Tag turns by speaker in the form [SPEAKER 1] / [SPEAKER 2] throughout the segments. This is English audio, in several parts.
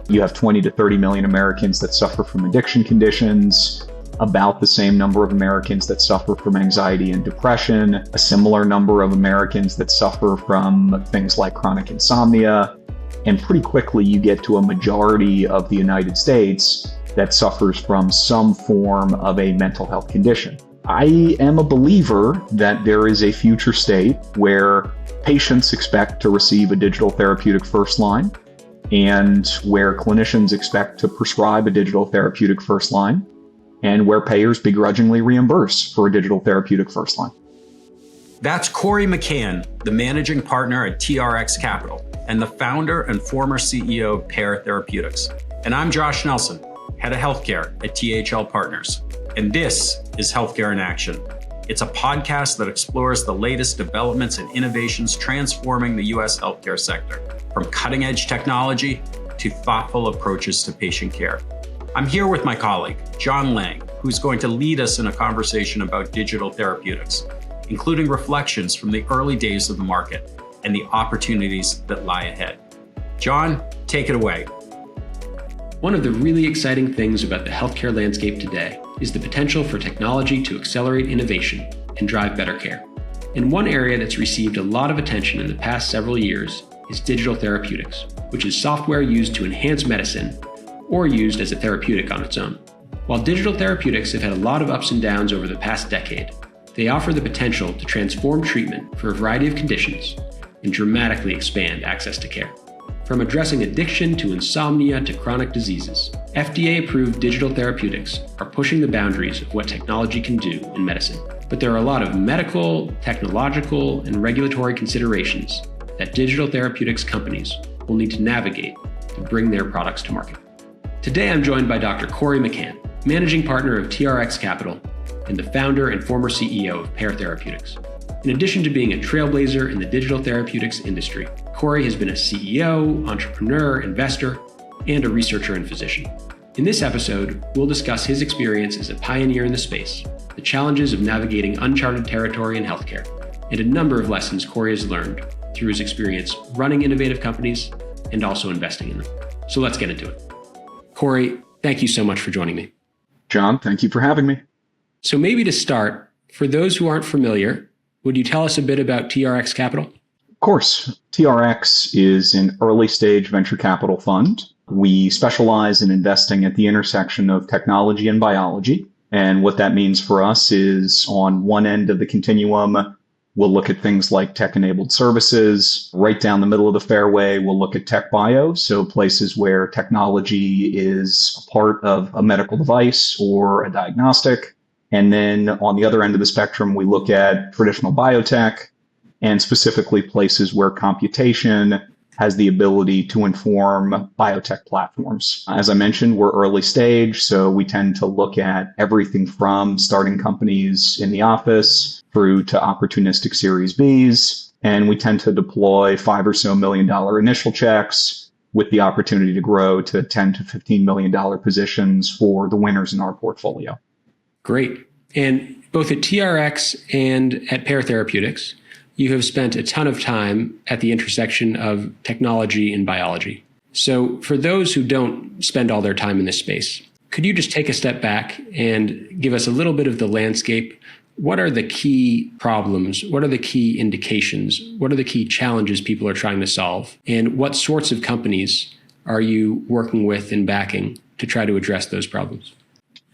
[SPEAKER 1] You have 20 to 30 million Americans that suffer from addiction conditions, about the same number of Americans that suffer from anxiety and depression, a similar number of Americans that suffer from things like chronic insomnia, and pretty quickly you get to a majority of the United States that suffers from some form of a mental health condition. I am a believer that there is a future state where patients expect to receive a digital therapeutic first line, and where clinicians expect to prescribe a digital therapeutic first line, and where payers begrudgingly reimburse for a digital therapeutic first line.
[SPEAKER 2] That's Corey McCann, the managing partner at T.Rx Capital and the founder and former CEO of Pear Therapeutics. And I'm Josh Nelson, head of healthcare at THL Partners. And this is Healthcare in Action. It's a podcast that explores the latest developments and innovations transforming the U.S. healthcare sector, from cutting-edge technology to thoughtful approaches to patient care. I'm here with my colleague, Jon Lange, who's going to lead us in a conversation about digital therapeutics, including reflections from the early days of the market and the opportunities that lie ahead. Jon, take it away.
[SPEAKER 3] One of the really exciting things about the healthcare landscape today is the potential for technology to accelerate innovation and drive better care. And one area that's received a lot of attention in the past several years is digital therapeutics, which is software used to enhance medicine or used as a therapeutic on its own. While digital therapeutics have had a lot of ups and downs over the past decade, they offer the potential to transform treatment for a variety of conditions and dramatically expand access to care. From addressing addiction to insomnia to chronic diseases, FDA-approved digital therapeutics are pushing the boundaries of what technology can do in medicine. But there are a lot of medical, technological, and regulatory considerations that digital therapeutics companies will need to navigate to bring their products to market. Today, I'm joined by Dr. Corey McCann, managing partner of T.Rx Capital and the founder and former CEO of Pear Therapeutics. In addition to being a trailblazer in the digital therapeutics industry, Corey has been a CEO, entrepreneur, investor, and a researcher and physician. In this episode, we'll discuss his experience as a pioneer in the space, the challenges of navigating uncharted territory in healthcare, and a number of lessons Corey has learned through his experience running innovative companies and also investing in them. So let's get into it. Corey, thank you so much for joining me.
[SPEAKER 1] Jon, thank you for having me.
[SPEAKER 3] So maybe to start, for those who aren't familiar, would you tell us a bit about T.Rx Capital?
[SPEAKER 1] Of course. TRX is an early stage venture capital fund. We specialize in investing at the intersection of technology and biology. And what that means for us is on one end of the continuum, we'll look at things like tech-enabled services. Right down the middle of the fairway, we'll look at tech bio, so places where technology is a part of a medical device or a diagnostic. And then on the other end of the spectrum, we look at traditional biotech and specifically places where computation has the ability to inform biotech platforms. As I mentioned, we're early stage, so we tend to look at everything from starting companies in the office through to opportunistic Series Bs. And we tend to deploy $5 or so million initial checks with the opportunity to grow to $10 to $15 million positions for the winners in our portfolio.
[SPEAKER 3] Great. And both at TRX and at Pear Therapeutics, you have spent a ton of time at the intersection of technology and biology. So for those who don't spend all their time in this space, could you just take a step back and give us a little bit of the landscape? What are the key problems? What are the key indications? What are the key challenges people are trying to solve? And what sorts of companies are you working with and backing to try to address those problems?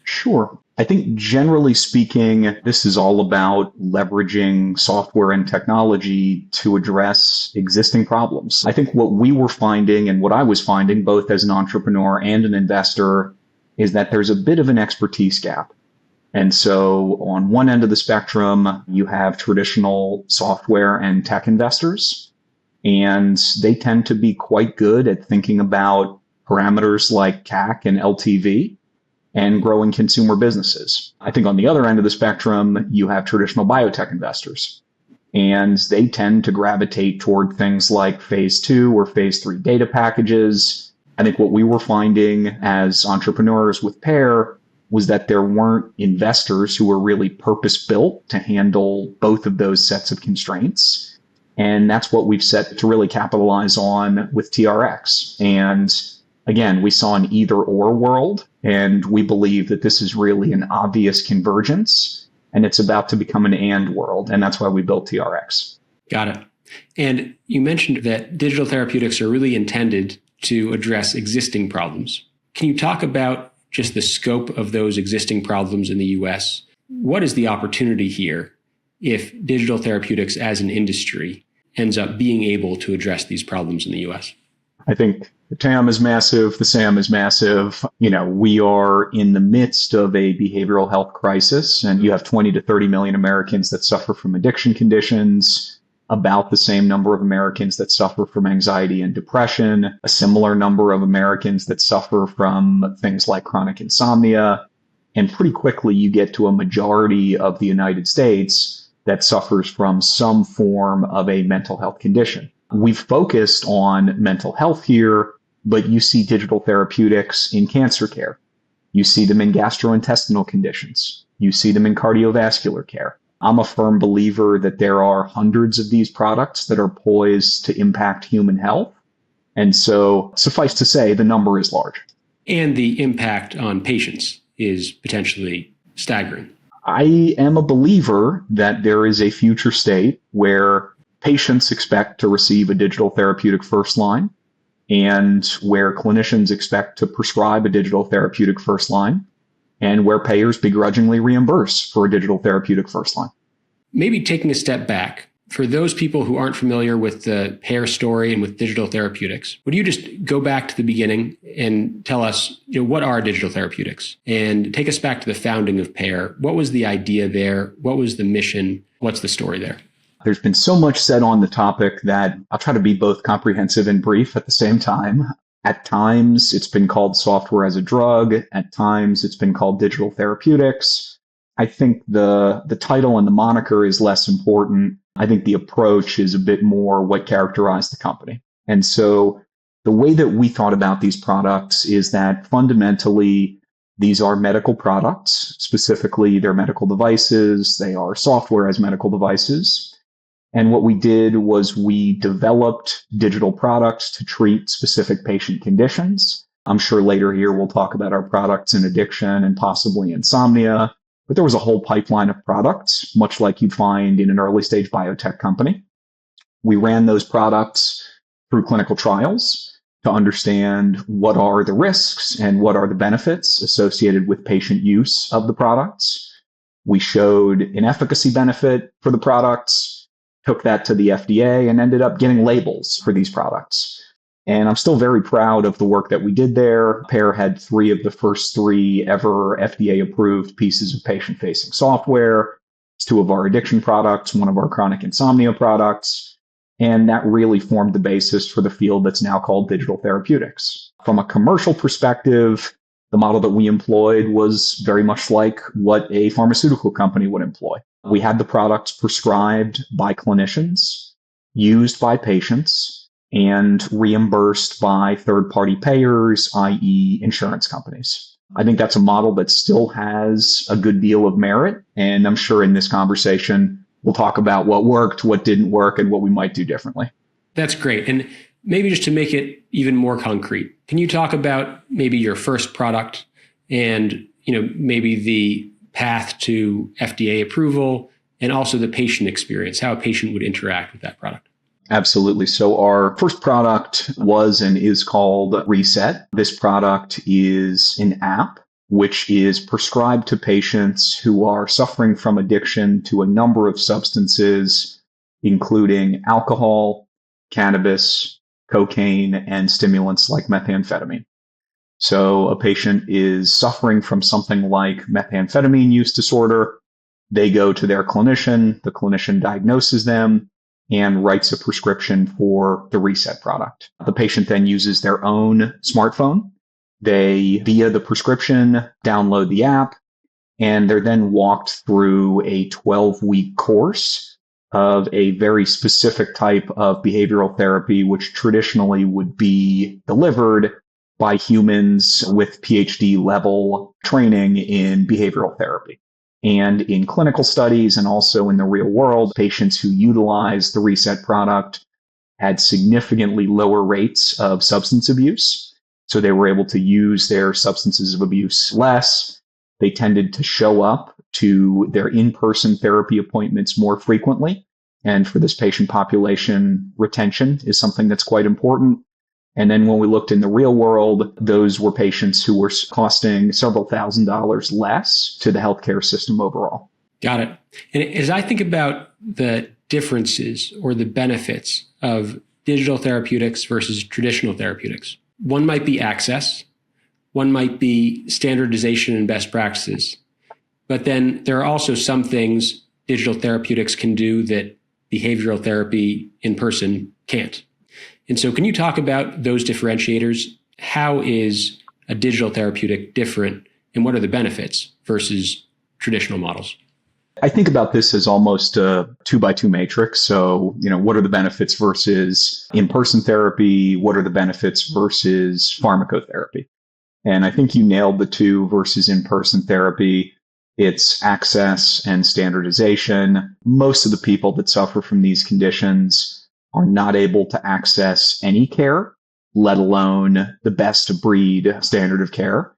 [SPEAKER 1] Sure. I think generally speaking, this is all about leveraging software and technology to address existing problems. I think what we were finding and what I was finding both as an entrepreneur and an investor is that there's a bit of an expertise gap. And so on one end of the spectrum, you have traditional software and tech investors, and they tend to be quite good at thinking about parameters like CAC and LTV and growing consumer businesses. I think on the other end of the spectrum, you have traditional biotech investors, and they tend to gravitate toward things like phase 2 or phase 3 data packages. I think what we were finding as entrepreneurs with Pear was that there weren't investors who were really purpose-built to handle both of those sets of constraints. And that's what we've set to really capitalize on with TRX. And Again, we saw an either or world, and we believe that this is really an obvious convergence, and it's about to become an and world. And that's why we built TRX.
[SPEAKER 3] Got it. And you mentioned that digital therapeutics are really intended to address existing problems. Can you talk about just the scope of those existing problems in the US? What is the opportunity here if digital therapeutics as an industry ends up being able to address these problems in the US?
[SPEAKER 1] I think the TAM is massive. The SAM is massive. We are in the midst of a behavioral health crisis, and you have 20 to 30 million Americans that suffer from addiction conditions, about the same number of Americans that suffer from anxiety and depression, a similar number of Americans that suffer from things like chronic insomnia. And pretty quickly, you get to a majority of the United States that suffers from some form of a mental health condition. We've focused on mental health here, but you see digital therapeutics in cancer care. You see them in gastrointestinal conditions. You see them in cardiovascular care. I'm a firm believer that there are hundreds of these products that are poised to impact human health. And so suffice to say, the number is large.
[SPEAKER 3] And the impact on patients is potentially staggering.
[SPEAKER 1] I am a believer that there is a future state where patients expect to receive a digital therapeutic first line, and where clinicians expect to prescribe a digital therapeutic first line, and where payers begrudgingly reimburse for a digital therapeutic first line.
[SPEAKER 3] Maybe taking a step back, for those people who aren't familiar with the Pear story and with digital therapeutics, would you just go back to the beginning and tell us, what are digital therapeutics? And take us back to the founding of Pear. What was the idea there? What was the mission? What's the story there?
[SPEAKER 1] There's been so much said on the topic that I'll try to be both comprehensive and brief at the same time. At times, it's been called software as a drug. At times, it's been called digital therapeutics. I think the title and the moniker is less important. I think the approach is a bit more what characterized the company. And so the way that we thought about these products is that fundamentally, these are medical products. Specifically, they're medical devices. They are software as medical devices. And what we did was we developed digital products to treat specific patient conditions. I'm sure later here we'll talk about our products in addiction and possibly insomnia. But there was a whole pipeline of products, much like you'd find in an early stage biotech company. We ran those products through clinical trials to understand what are the risks and what are the benefits associated with patient use of the products. We showed an efficacy benefit for the products, took that to the FDA, and ended up getting labels for these products. And I'm still very proud of the work that we did there. Pear had 3 of the first 3 ever FDA-approved pieces of patient-facing software. It's 2 of our addiction products, 1 of our chronic insomnia products. And that really formed the basis for the field that's now called digital therapeutics. From a commercial perspective, the model that we employed was very much like what a pharmaceutical company would employ. We had the products prescribed by clinicians, used by patients, and reimbursed by third-party payers, i.e. insurance companies. I think that's a model that still has a good deal of merit, and I'm sure in this conversation, we'll talk about what worked, what didn't work, and what we might do differently.
[SPEAKER 3] That's great. And maybe just to make it even more concrete, can you talk about maybe your first product and, maybe the path to FDA approval and also the patient experience, how a patient would interact with that product?
[SPEAKER 1] Absolutely. So our first product was and is called Reset. This product is an app which is prescribed to patients who are suffering from addiction to a number of substances, including alcohol, cannabis, cocaine, and stimulants like methamphetamine. So a patient is suffering from something like methamphetamine use disorder. They go to their clinician. The clinician diagnoses them and writes a prescription for the Reset product. The patient then uses their own smartphone. They, via the prescription, download the app, and they're then walked through a 12-week course of a very specific type of behavioral therapy, which traditionally would be delivered by humans with PhD level training in behavioral therapy. And in clinical studies and also in the real world, patients who utilize the Reset product had significantly lower rates of substance abuse, So they were able to use their substances of abuse less. They tended to show up to their in-person therapy appointments more frequently. And for this patient population, retention is something that's quite important. And then when we looked in the real world, those were patients who were costing several $1,000s less to the healthcare system overall.
[SPEAKER 3] Got it. And as I think about the differences or the benefits of digital therapeutics versus traditional therapeutics, one might be access, one might be standardization and best practices. But then there are also some things digital therapeutics can do that behavioral therapy in person can't. And so can you talk about those differentiators? How is a digital therapeutic different, and what are the benefits versus traditional models?
[SPEAKER 1] I think about this as almost a 2x2 matrix. So, what are the benefits versus in-person therapy? What are the benefits versus pharmacotherapy? And I think you nailed the two versus in-person therapy. It's access and standardization. Most of the people that suffer from these conditions are not able to access any care, let alone the best of breed standard of care.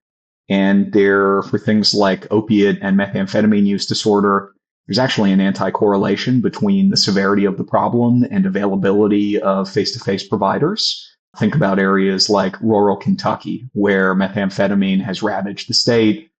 [SPEAKER 1] And for things like opiate and methamphetamine use disorder, there's actually an anti-correlation between the severity of the problem and availability of face-to-face providers. Think about areas like rural Kentucky, where methamphetamine has ravaged the state.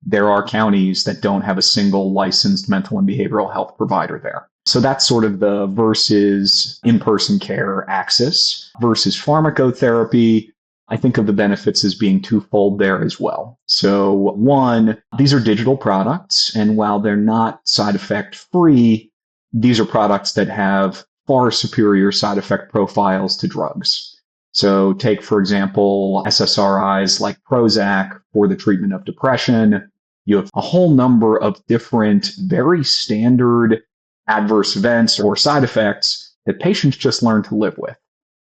[SPEAKER 1] There are counties that don't have a single licensed mental and behavioral health provider there. So that's sort of the versus in-person care axis. Versus pharmacotherapy, I think of the benefits as being twofold there as well. So one, these are digital products, and while they're not side effect free, these are products that have far superior side effect profiles to drugs. So take, for example, SSRIs like Prozac for the treatment of depression. You have a whole number of different, very standard adverse events or side effects that patients just learn to live with.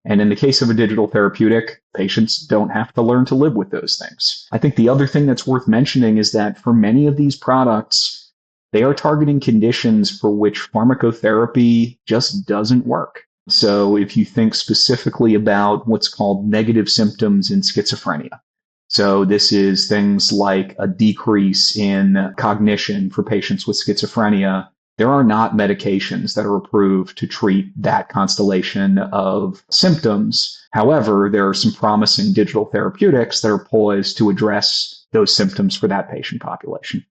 [SPEAKER 1] And in the case of a digital therapeutic, patients don't have to learn to live with those things. I think the other thing that's worth mentioning is that for many of these products, they are targeting conditions for which pharmacotherapy just doesn't work. So if you think specifically about what's called negative symptoms in schizophrenia, so this is things like a decrease in cognition for patients with schizophrenia, there are not medications that are approved to treat that constellation of symptoms. However, there are some promising digital therapeutics that are poised to address those symptoms for that patient population.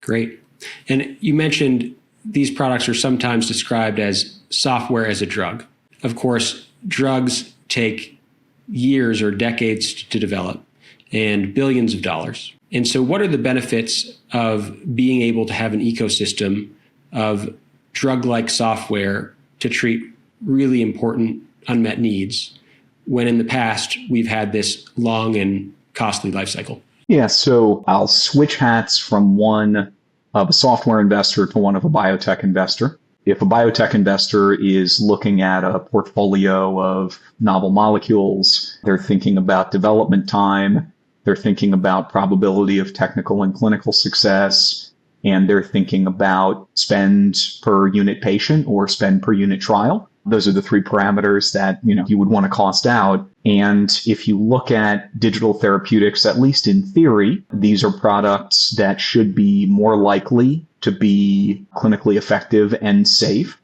[SPEAKER 3] Great. And you mentioned these products are sometimes described as software as a drug. Of course, drugs take years or decades to develop and billions of dollars. And so what are the benefits of being able to have an ecosystem of drug-like software to treat really important unmet needs when in the past we've had this long and costly life cycle?
[SPEAKER 1] Yeah, so I'll switch hats from one of a software investor to one of a biotech investor. If a biotech investor is looking at a portfolio of novel molecules, they're thinking about development time, they're thinking about probability of technical and clinical success, and they're thinking about spend per unit patient or spend per unit trial. Those are the three parameters that you would want to cost out. And if you look at digital therapeutics, at least in theory, these are products that should be more likely to be clinically effective and safe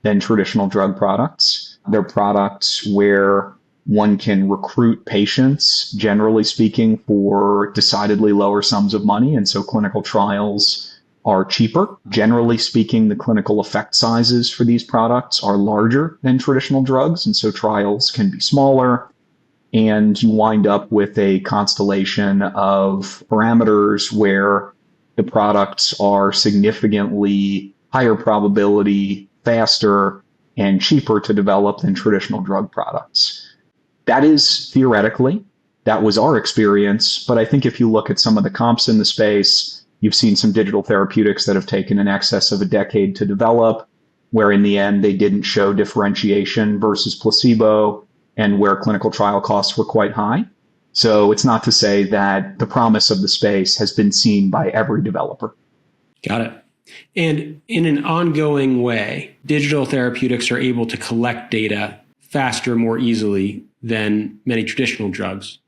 [SPEAKER 1] than traditional drug products. They're products where one can recruit patients, generally speaking, for decidedly lower sums of money. And so clinical trials are cheaper. Generally speaking, the clinical effect sizes for these products are larger than traditional drugs, and so trials can be smaller. And you wind up with a constellation of parameters where the products are significantly higher probability, faster, and cheaper to develop than traditional drug products. That is theoretically, that was our experience, but I think if you look at some of the comps in the space, you've seen some digital therapeutics that have taken in excess of a decade to develop, where in the end they didn't show differentiation versus placebo, and where clinical trial costs were quite high. So it's not to say that the promise of the space has been seen by every developer.
[SPEAKER 3] Got it. And in an ongoing way, digital therapeutics are able to collect data faster, more easily than many traditional drugs.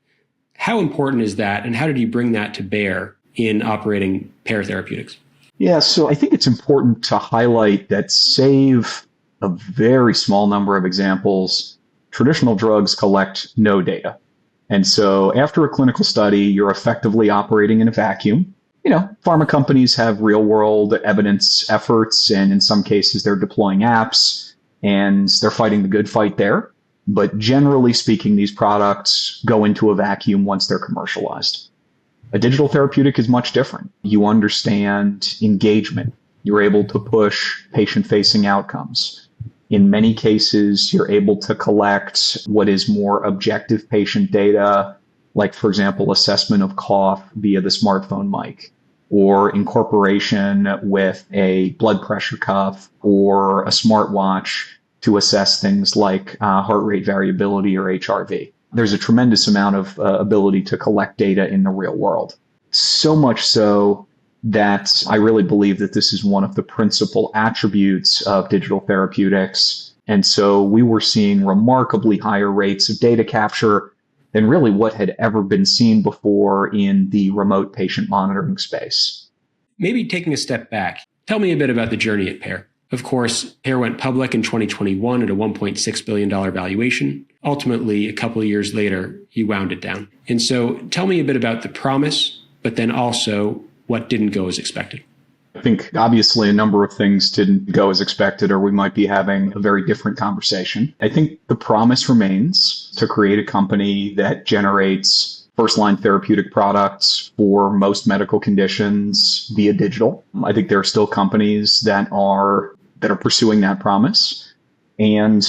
[SPEAKER 3] How important is that, and how did you bring that to bear in operating Pear Therapeutics?
[SPEAKER 1] Yeah, so I think it's important to highlight that, save a very small number of examples, traditional drugs collect no data. And so after a clinical study, you're effectively operating in a vacuum. Pharma companies have real world evidence efforts, and in some cases they're deploying apps and they're fighting the good fight there. But generally speaking, these products go into a vacuum once they're commercialized. A digital therapeutic is much different. You understand engagement. You're able to push patient-facing outcomes. In many cases, you're able to collect what is more objective patient data, like, for example, assessment of cough via the smartphone mic, or incorporation with a blood pressure cuff or a smartwatch to assess things like heart rate variability or HRV. There's a tremendous amount of ability to collect data in the real world. So much so that I really believe that this is one of the principal attributes of digital therapeutics. And so we were seeing remarkably higher rates of data capture than really what had ever been seen before in the remote patient monitoring space.
[SPEAKER 3] Maybe taking a step back, tell me a bit about the journey at Pear. Of course, Pear went public in 2021 at a $1.6 billion valuation. Ultimately, a couple of years later, you wound it down. And so tell me a bit about the promise, but then also what didn't go as expected.
[SPEAKER 1] I think obviously a number of things didn't go as expected, or we might be having a very different conversation. I think the promise remains to create a company that generates first-line therapeutic products for most medical conditions via digital. I think there are still companies that are pursuing that promise. And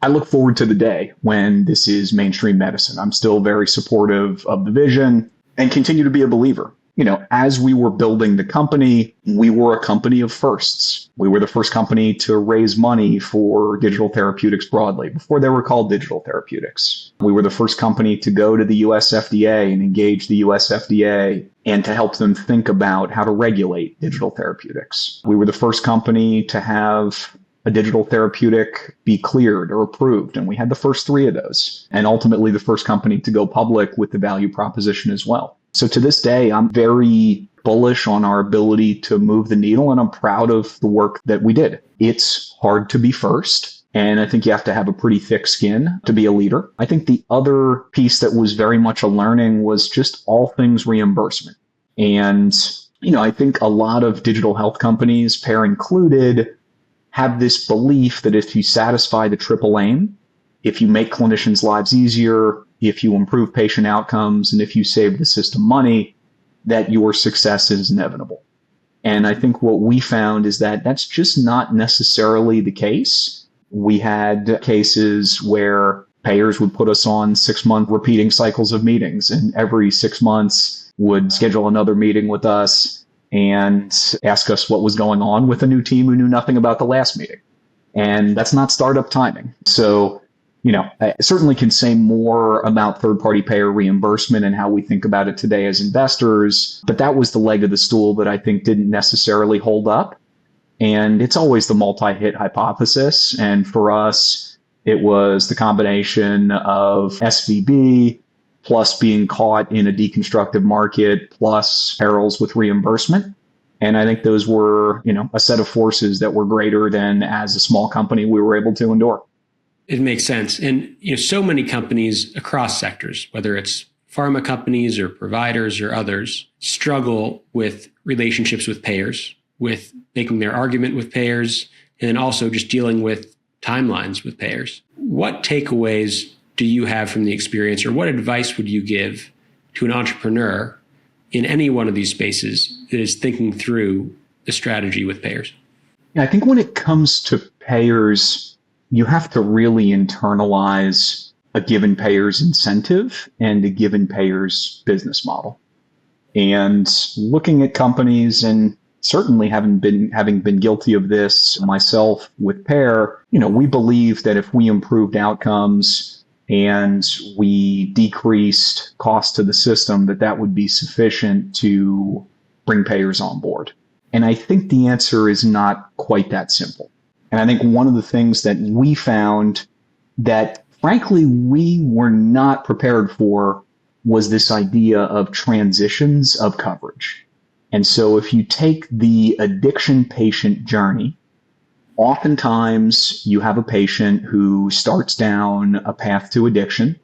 [SPEAKER 1] I look forward to the day when this is mainstream medicine. I'm still very supportive of the vision and continue to be a believer. As we were building the company, we were a company of firsts. We were the first company to raise money for digital therapeutics broadly, before they were called digital therapeutics. We were the first company to go to the US FDA and engage the US FDA and to help them think about how to regulate digital therapeutics. We were the first company to have a digital therapeutic be cleared or approved, and we had the first 3 of those, and ultimately the first company to go public with the value proposition as well. So to this day, I'm very bullish on our ability to move the needle, and I'm proud of the work that we did. It's hard to be first, and I think you have to have a pretty thick skin to be a leader. I think the other piece that was very much a learning was just all things reimbursement. And, I think a lot of digital health companies, Pear included, have this belief that if you satisfy the triple aim, if you make clinicians' lives easier, if you improve patient outcomes, and if you save the system money, that your success is inevitable. And I think what we found is that that's just not necessarily the case. We had cases where payers would put us on 6-month repeating cycles of meetings, and every 6 months would schedule another meeting with us and ask us what was going on with a new team who knew nothing about the last meeting. And that's not startup timing. So I certainly can say more about third-party payer reimbursement and how we think about it today as investors, but that was the leg of the stool that I think didn't necessarily hold up. And it's always the multi-hit hypothesis. And for us, it was the combination of SVB plus being caught in a deconstructive market plus perils with reimbursement. And I think those were, a set of forces that were greater than, as a small company, we were able to endure.
[SPEAKER 3] It makes sense. And so many companies across sectors, whether it's pharma companies or providers or others, struggle with relationships with payers, with making their argument with payers, and then also just dealing with timelines with payers. What takeaways do you have from the experience, or what advice would you give to an entrepreneur in any one of these spaces that is thinking through the strategy with payers?
[SPEAKER 1] I think when it comes to payers, you have to really internalize a given payer's incentive and a given payer's business model. And looking at companies, and certainly having been guilty of this myself with Pear, we believe that if we improved outcomes and we decreased cost to the system, that would be sufficient to bring payers on board. And I think the answer is not quite that simple. And I think one of the things that we found that, frankly, we were not prepared for was this idea of transitions of coverage. And so if you take the addiction patient journey, oftentimes you have a patient who starts down a path to addiction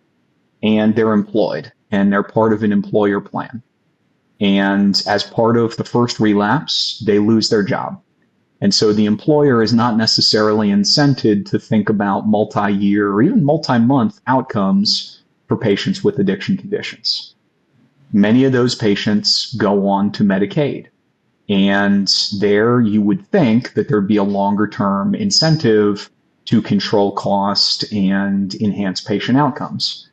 [SPEAKER 1] and they're employed and they're part of an employer plan. And as part of the first relapse, they lose their job. And so the employer is not necessarily incented to think about multi-year or even multi-month outcomes for patients with addiction conditions. Many of those patients go on to Medicaid. And there you would think that there'd be a longer term incentive to control cost and enhance patient outcomes.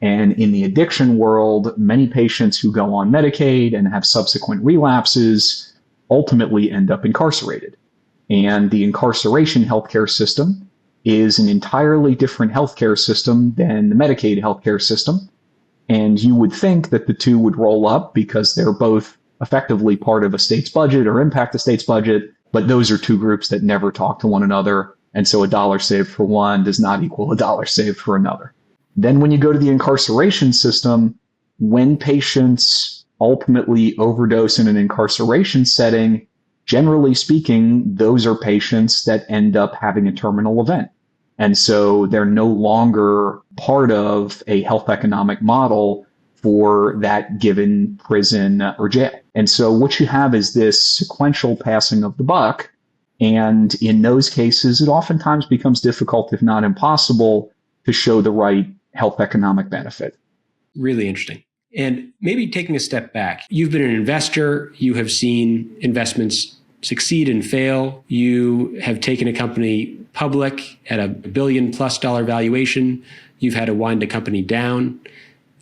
[SPEAKER 1] And in the addiction world, many patients who go on Medicaid and have subsequent relapses ultimately end up incarcerated. And the incarceration healthcare system is an entirely different healthcare system than the Medicaid healthcare system. And you would think that the two would roll up because they're both effectively part of a state's budget or impact the state's budget, but those are two groups that never talk to one another. And so a dollar saved for one does not equal a dollar saved for another. Then when you go to the incarceration system, when patients ultimately overdose in an incarceration setting, generally speaking, those are patients that end up having a terminal event. And so they're no longer part of a health economic model for that given prison or jail. And so what you have is this sequential passing of the buck. And in those cases, it oftentimes becomes difficult, if not impossible, to show the right health economic benefit.
[SPEAKER 3] Really interesting. And maybe taking a step back, you've been an investor, you have seen investments succeed and fail. You have taken a company public at $1 billion+ valuation. You've had to wind a company down.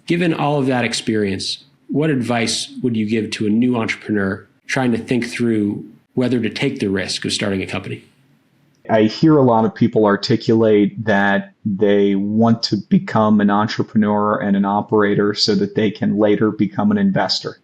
[SPEAKER 3] Given all of that experience, what advice would you give to a new entrepreneur trying to think through whether to take the risk of starting a company?
[SPEAKER 1] I hear a lot of people articulate that they want to become an entrepreneur and an operator so that they can later become an investor.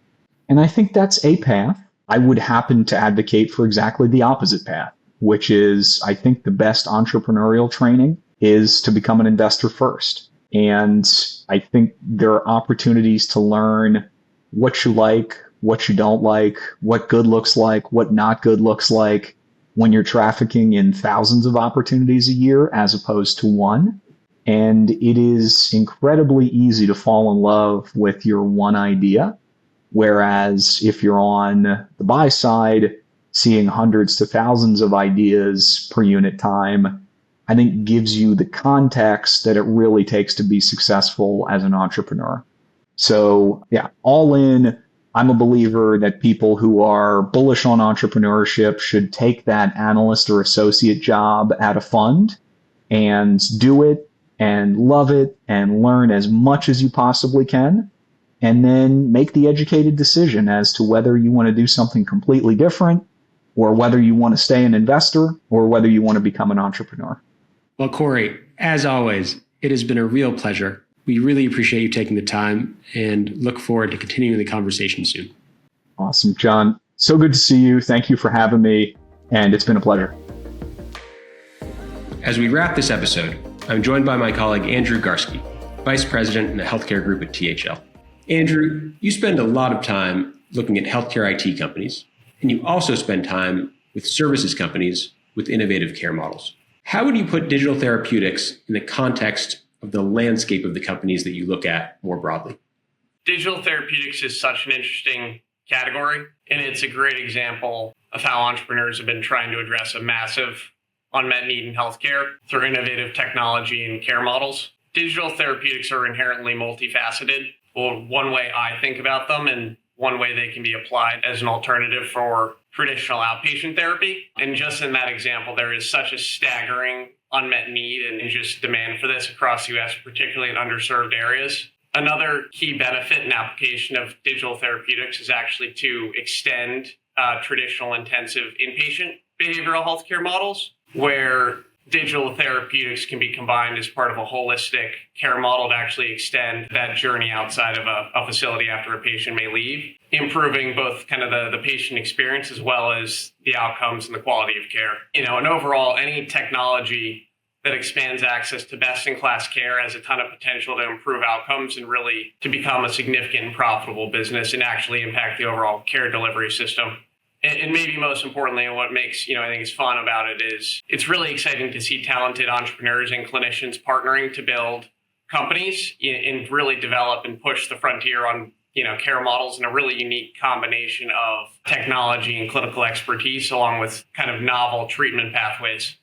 [SPEAKER 1] And I think that's a path. I would happen to advocate for exactly the opposite path, which is I think the best entrepreneurial training is to become an investor first. And I think there are opportunities to learn what you like, what you don't like, what good looks like, what not good looks like when you're trafficking in thousands of opportunities a year as opposed to one. And it is incredibly easy to fall in love with your one idea. Whereas if you're on the buy side, seeing hundreds to thousands of ideas per unit time, I think gives you the context that it really takes to be successful as an entrepreneur. So yeah, all in, I'm a believer that people who are bullish on entrepreneurship should take that analyst or associate job at a fund and do it and love it and learn as much as you possibly can. And then make the educated decision as to whether you want to do something completely different or whether you want to stay an investor or whether you want to become an entrepreneur.
[SPEAKER 3] Well, Corey, as always, it has been a real pleasure. We really appreciate you taking the time and look forward to continuing the conversation soon.
[SPEAKER 1] Awesome, John. So good to see you. Thank you for having me. And it's been a pleasure.
[SPEAKER 3] As we wrap this episode, I'm joined by my colleague, Andrew Garsky, Vice President in the Healthcare Group at THL. Andrew, you spend a lot of time looking at healthcare IT companies, and you also spend time with services companies with innovative care models. How would you put digital therapeutics in the context of the landscape of the companies that you look at more broadly?
[SPEAKER 4] Digital therapeutics is such an interesting category, and it's a great example of how entrepreneurs have been trying to address a massive unmet need in healthcare through innovative technology and care models. Digital therapeutics are inherently multifaceted. Well, one way I think about them and one way they can be applied as an alternative for traditional outpatient therapy. And just in that example, there is such a staggering unmet need and just demand for this across the US, particularly in underserved areas. Another key benefit and application of digital therapeutics is actually to extend traditional intensive inpatient behavioral healthcare models, where digital therapeutics can be combined as part of a holistic care model to actually extend that journey outside of a facility after a patient may leave, improving both kind of the patient experience as well as the outcomes and the quality of care. And overall, any technology that expands access to best-in-class care, has a ton of potential to improve outcomes and really to become a significant and profitable business and actually impact the overall care delivery system. And maybe most importantly, and what makes, I think is fun about it is it's really exciting to see talented entrepreneurs and clinicians partnering to build companies and really develop and push the frontier on, care models in a really unique combination of technology and clinical expertise along with kind of novel treatment pathways.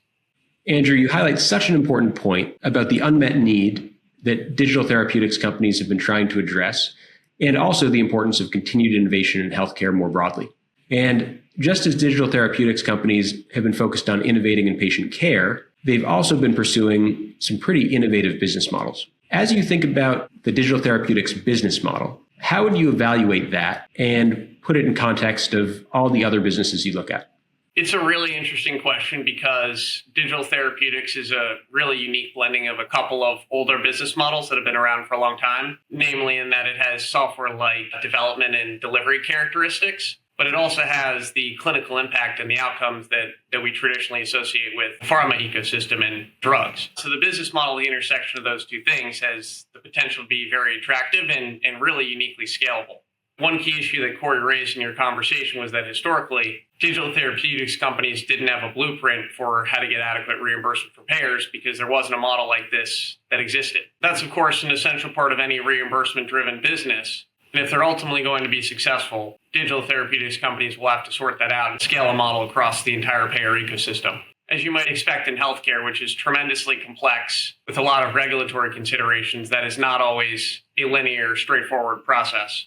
[SPEAKER 3] Andrew, you highlight such an important point about the unmet need that digital therapeutics companies have been trying to address, and also the importance of continued innovation in healthcare more broadly. And just as digital therapeutics companies have been focused on innovating in patient care, they've also been pursuing some pretty innovative business models. As you think about the digital therapeutics business model, how would you evaluate that and put it in context of all the other businesses you look at?
[SPEAKER 4] It's a really interesting question because digital therapeutics is a really unique blending of a couple of older business models that have been around for a long time, namely in that it has software-like development and delivery characteristics, but it also has the clinical impact and the outcomes that we traditionally associate with the pharma ecosystem and drugs. So the business model, the intersection of those two things, has the potential to be very attractive and really uniquely scalable. One key issue that Corey raised in your conversation was that historically, digital therapeutics companies didn't have a blueprint for how to get adequate reimbursement for payers because there wasn't a model like this that existed. That's, of course, an essential part of any reimbursement-driven business. And if they're ultimately going to be successful, digital therapeutics companies will have to sort that out and scale a model across the entire payer ecosystem. As you might expect in healthcare, which is tremendously complex with a lot of regulatory considerations, that is not always a linear, straightforward process.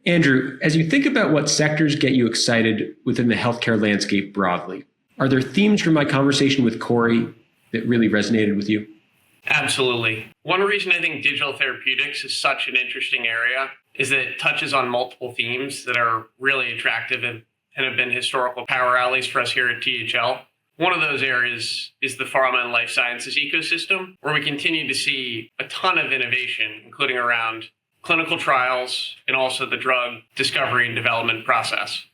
[SPEAKER 3] Andrew, as you think about what sectors get you excited within the healthcare landscape broadly, are there themes from my conversation with Corey that really resonated with you?
[SPEAKER 4] Absolutely. One reason I think digital therapeutics is such an interesting area is that it touches on multiple themes that are really attractive and have been historical power alleys for us here at THL. One of those areas is the pharma and life sciences ecosystem, where we continue to see a ton of innovation, including around clinical trials and also the drug discovery and development process.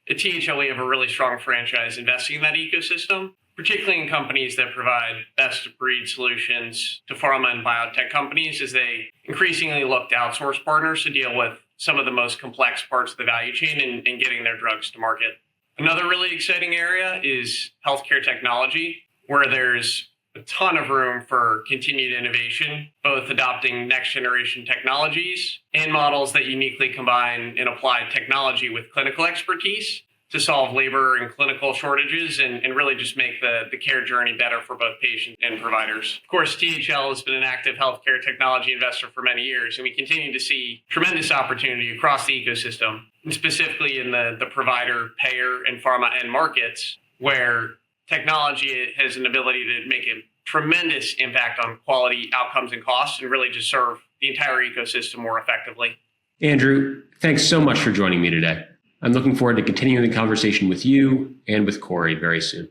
[SPEAKER 4] At THL, we have a really strong franchise investing in that ecosystem, particularly in companies that provide best-of-breed solutions to pharma and biotech companies as they increasingly look to outsource partners to deal with some of the most complex parts of the value chain and getting their drugs to market. Another really exciting area is healthcare technology, where there's a ton of room for continued innovation, both adopting next-generation technologies and models that uniquely combine and apply technology with clinical expertise to solve labor and clinical shortages and really just make the care journey better for both patients and providers. Of course, THL has been an active healthcare technology investor for many years, and we continue to see tremendous opportunity across the ecosystem, and specifically in the provider, payer, and pharma end markets, where technology has an ability to make a tremendous impact on quality, outcomes, and costs, and really just serve the entire ecosystem more effectively.
[SPEAKER 3] Andrew, thanks so much for joining me today. I'm looking forward to continuing the conversation with you and with Corey very soon.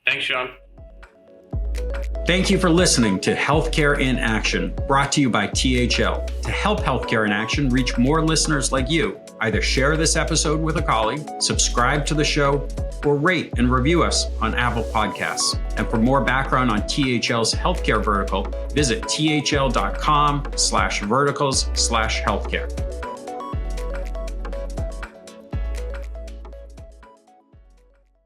[SPEAKER 4] Thanks, Jon.
[SPEAKER 2] Thank you for listening to Healthcare in Action, brought to you by THL. To help Healthcare in Action reach more listeners like you, either share this episode with a colleague, subscribe to the show, or rate and review us on Apple Podcasts. And for more background on THL's healthcare vertical, visit thl.com/verticals/healthcare.